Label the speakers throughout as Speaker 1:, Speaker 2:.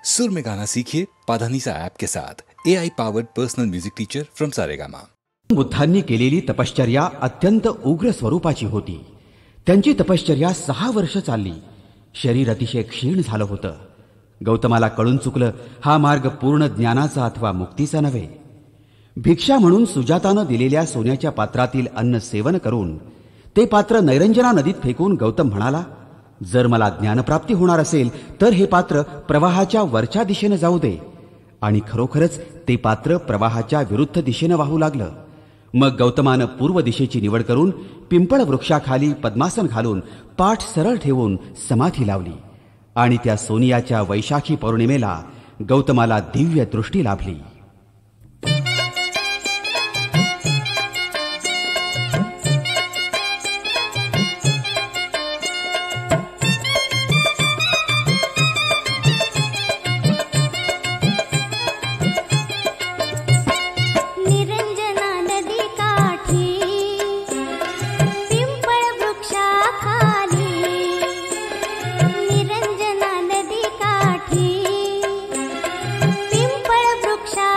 Speaker 1: सुर में गाना सीखिए पाधानीसा ऐप के साथ। AI powered personal music teacher from Saregama.
Speaker 2: बुद्धांनी केलेली तपश्चर्या अत्यंत उग्र स्वरूपाची होती। त्यांची तपश्चर्या 6 वर्ष चालली। शरीर अतिशय क्षीण झालं होतं। गौतमाला कळून चुकलं, हा मार्ग पूर्ण ज्ञानाचा अथवा मुक्तीचा नव्हे। भिक्षा म्हणून सुजातानं दिलेल्या सोन्याच्या पात्रातील अन्न सेवन करून ते पात्र नैरंजना नदीत फेकून गौतम म्हणाला, जर मला ज्ञानप्राप्ती होणार असेल तर हे पात्र प्रवाहाच्या वरच्या दिशेने जाऊ दे। आणि खरोखरच ते पात्र प्रवाहाच्या विरुद्ध दिशेने वाहू लागलं। मग गौतमानं पूर्व दिशेची निवड करून पिंपळ वृक्षाखाली पद्मासन घालून पाठ सरळ ठेवून समाधी लावली आणि त्या सोनियाच्या वैशाखी पौर्णिमेला गौतमाला दिव्य दृष्टी लाभली।
Speaker 3: निरंजना नदी काठी पिंपळ वृक्षा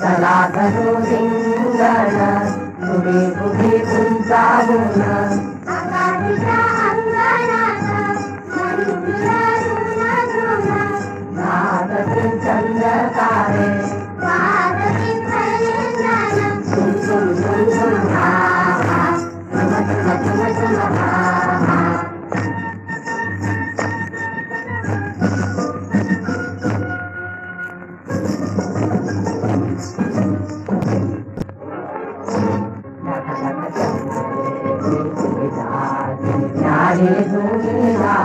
Speaker 3: चला धरू रिंगण उभी उभी उंचावून आकाशाच्या अंगणात नादती चंद्रतारे वादती फैलान सुम सुम सुम सुम हा हा झुम झुम झुम झुम हा हा न्यारी दुनिया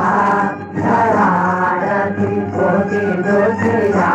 Speaker 3: धरारती कोटी दुनिया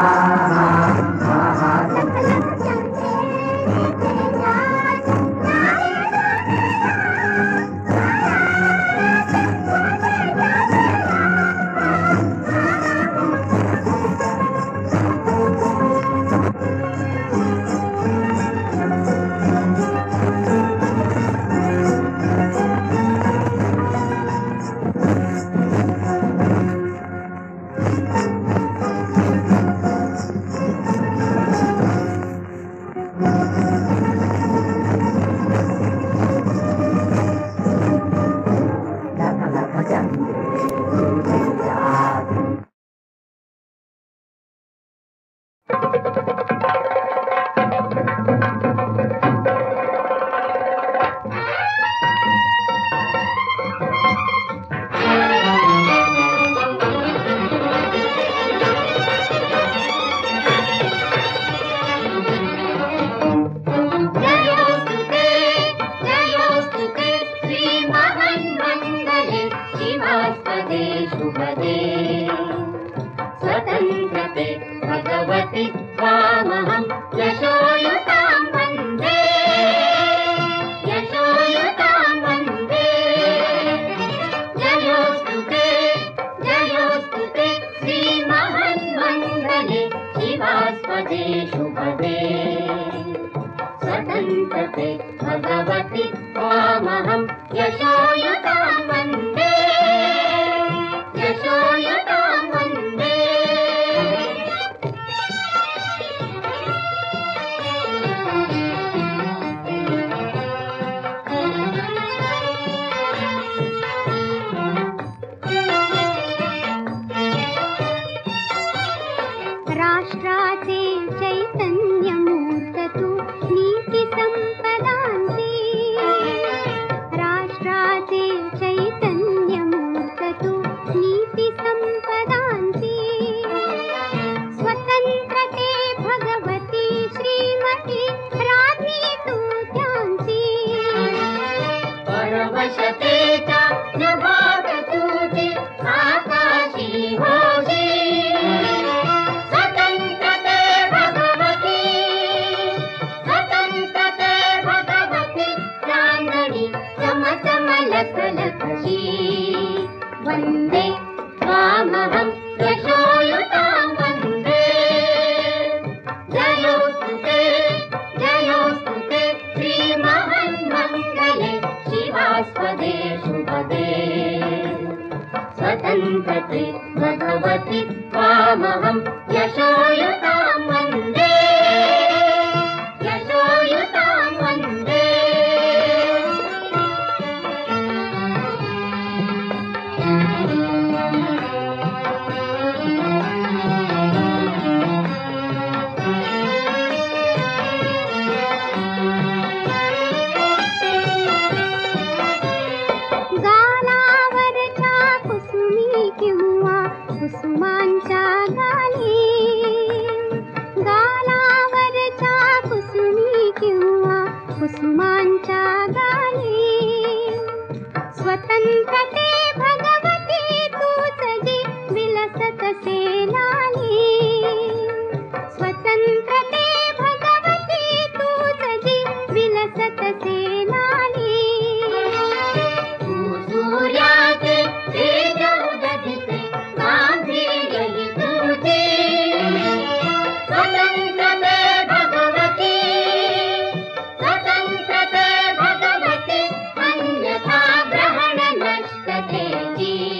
Speaker 4: जी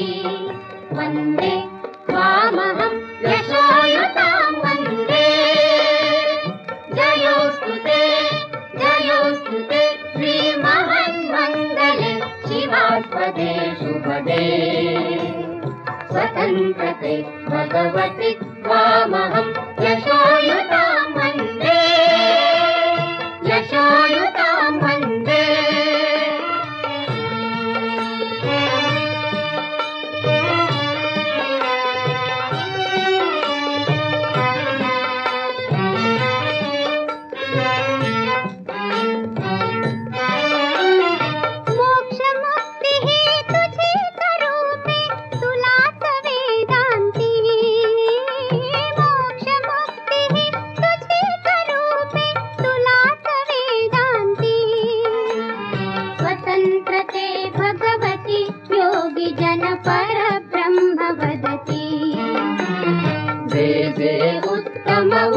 Speaker 4: शुभदे स्वतन्त्रते भगवति त्वामहं यशोयुतां वन्दे यशोयुतां वन्दे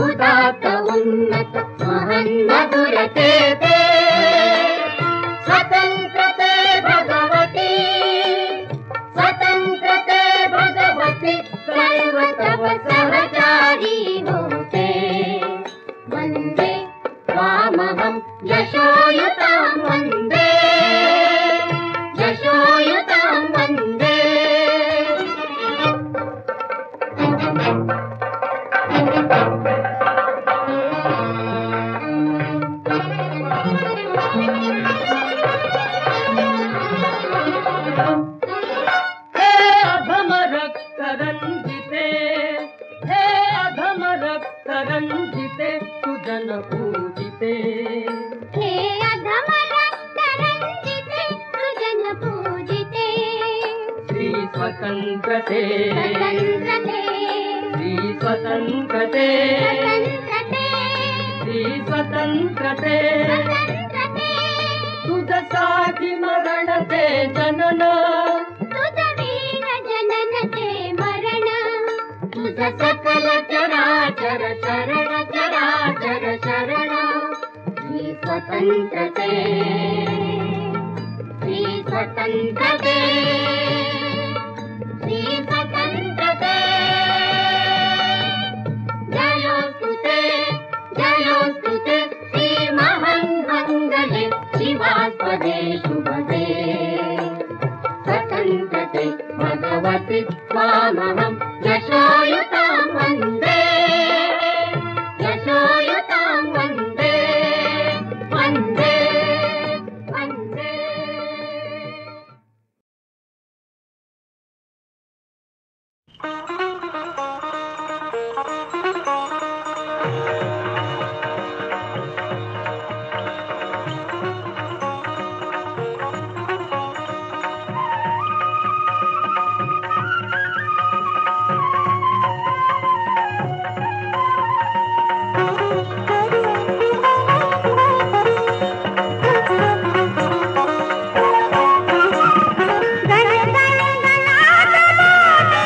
Speaker 4: उदात्त उन्नत महन्मधुरते ते स्वतन्त्रते भगवति सर्वतव सहचारी भूते वन्दे त्वामहं यशोयुतां वन्दे यशोयुतां वन्दे रंजिते सुजन पूजिते हे अधम रक्त रंजिते सुजन पूजिते श्री स्वतंत्रते श्री स्वतंत्रते श्री स्वतंत्रते तुझसाठी मरणते जनन तुझ वीर जननते मरण तुझ सकल चराचर शरण चराचर शरण श्री स्वतंत्रते श्री स्वतंत्रते श्री स्वतंत्रते जयोस्तुते जयोस्तुते श्री महामंगले शिवास्पदे शुभदे स्वतंत्रते भगवति त्वामहं यशोयुतां वन्दे यशोयुतां वन्दे वन्दे वन्दे
Speaker 3: गण गण गणात बोले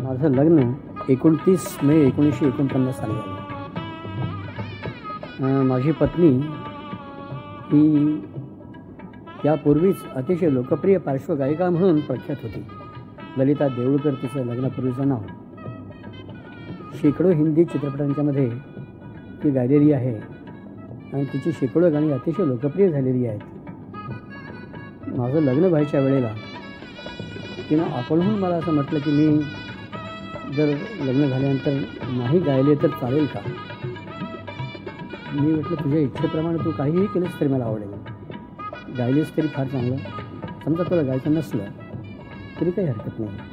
Speaker 5: माझं लग्न 29 मे 1949 साली झालं. माझी पत्नी ही यापूर्वीच अतिशय लोकप्रिय पार्श्वगायिका म्हणून प्रख्यात होती. ललिता देऊळकर तिचं लग्नापूर्वीचं नाव. शेकडो हिंदी चित्रपटांच्यामध्ये ती गायलेली आहे आणि तिची शेकडो गाणी अतिशय लोकप्रिय झालेली आहेत. माझं लग्न व्हायच्या वेळेला तिनं आपणहून मला असं म्हटलं की मी जर लग्न झाल्यानंतर नाही गायले तर चालेल का. मी म्हटलं तुझ्या इच्छेप्रमाणे तू काहीही केलंस तरी मला आवडेल. गायलेस तरी फार चांगलं. समजा तुला गायचं नसलं तरी काही हरकत नाही.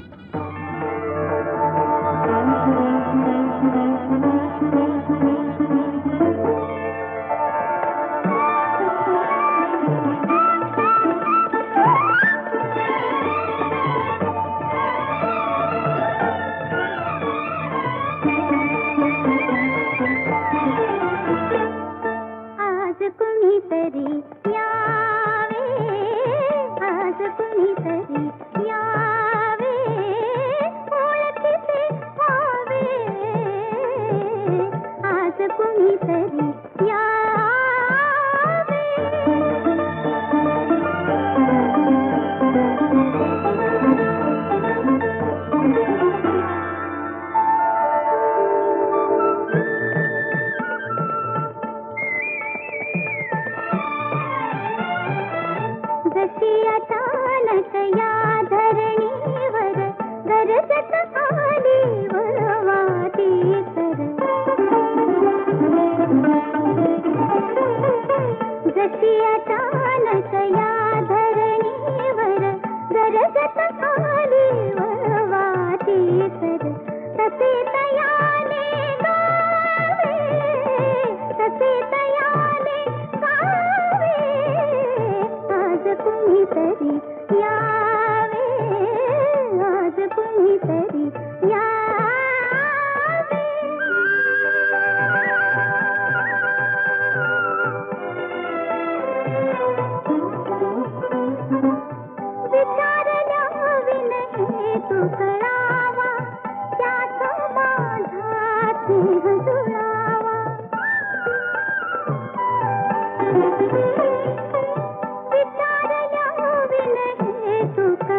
Speaker 3: जशी अचानक कुणीतरी यावे, आज कुणीतरी यावे. विचारल्या विनहे तू करावा, त्यात माझा स्नेह जुळावा. विचारल्या विनहे तू करावा,